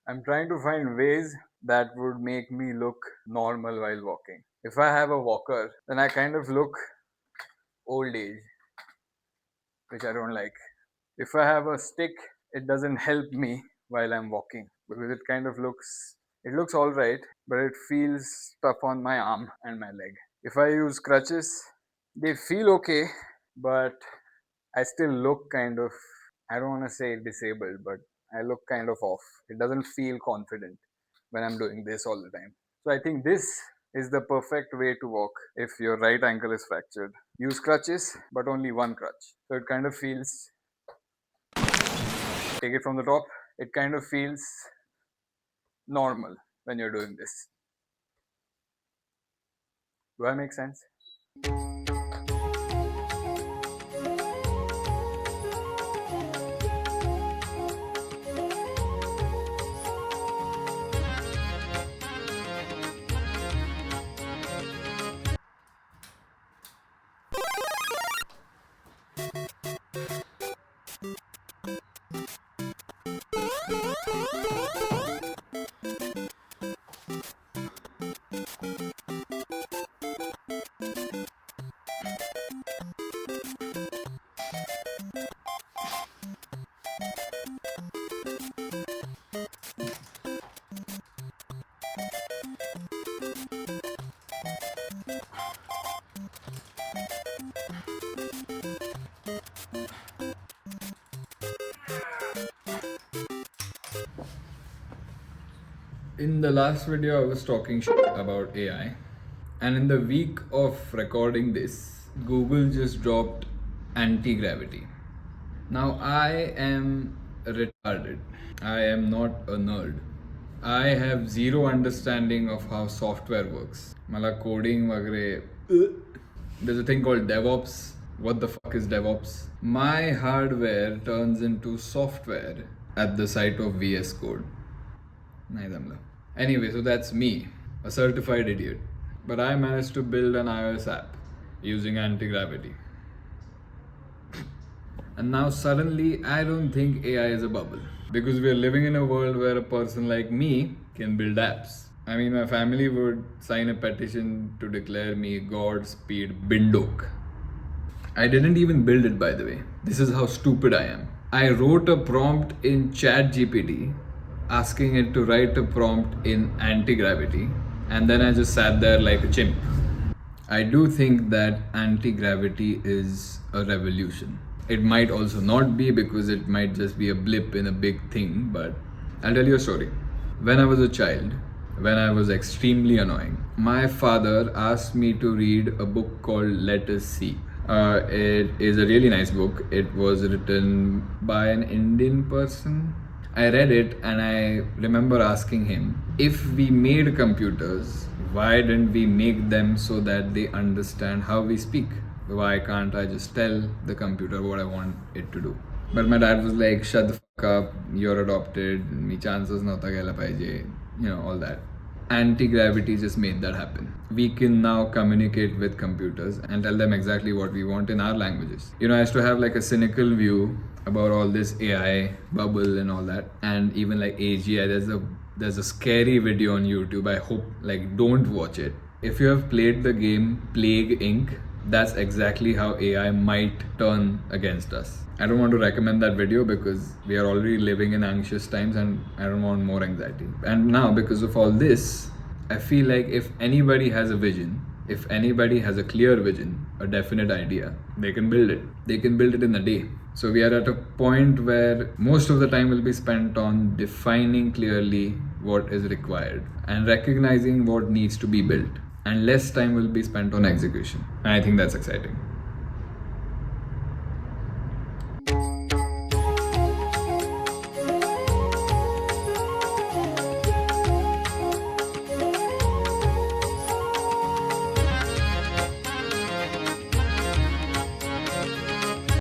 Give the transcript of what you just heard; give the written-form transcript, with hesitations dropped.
I'm trying to find ways that would make me look normal while walking. If I have a walker, then I kind of look old age, which I don't like. If I have a stick, it doesn't help me while I'm walking because it kind of looks all right, but it feels tough on my arm and my leg. If I use crutches, they feel okay, but I still look kind of, I don't want to say disabled, but I look kind of off. It doesn't feel confident when I'm doing this all the time. So I think this is the perfect way to walk if your right ankle is fractured. Use crutches, but only one crutch. So it kind of feels, take it from the top, it kind of feels normal when you're doing this. Do I make sense? In the last video, I was talking shit about AI, and in the week of recording this, Google just dropped anti-gravity. Now, I am retarded. I am not a nerd. I have zero understanding of how software works. Mala coding वगैरह. There's a thing called DevOps. What the fuck is DevOps? My hardware turns into software at the site of VS Code. नहीं जमला. Anyway, so that's me, a certified idiot. But I managed to build an iOS app using anti-gravity. And now suddenly I don't think AI is a bubble. Because we are living in a world where a person like me can build apps. I mean, my family would sign a petition to declare me Godspeed Bindok. I didn't even build it, by the way. This is how stupid I am. I wrote a prompt in ChatGPT asking it to write a prompt in anti-gravity, and then I just sat there like a chimp. I do think that anti-gravity is a revolution. It might also not be, because it might just be a blip in a big thing, but I'll tell you a story. When I was a child, when I was extremely annoying, my father asked me to read a book called Let Us See. It is a really nice book. It was written by an Indian person. I read it and I remember asking him, if we made computers, why didn't we make them so that they understand how we speak? Why can't I just tell the computer what I want it to do? But my dad was like, shut the fuck up, you're adopted, me chances nota gela paije, all that. Anti-gravity just made that happen. We can now communicate with computers and tell them exactly what we want in our languages. I used to have like a cynical view about all this AI bubble and all that, and even like AGI. There's a scary video on YouTube. I hope don't watch it. If you have played the game Plague Inc., that's exactly how AI might turn against us. I don't want to recommend that video because we are already living in anxious times and I don't want more anxiety. And now, because of all this, I feel like if anybody has a vision, if anybody has a clear vision, a definite idea, they can build it. They can build it in a day. So we are at a point where most of the time will be spent on defining clearly what is required and recognizing what needs to be built. And less time will be spent on execution. And I think that's exciting.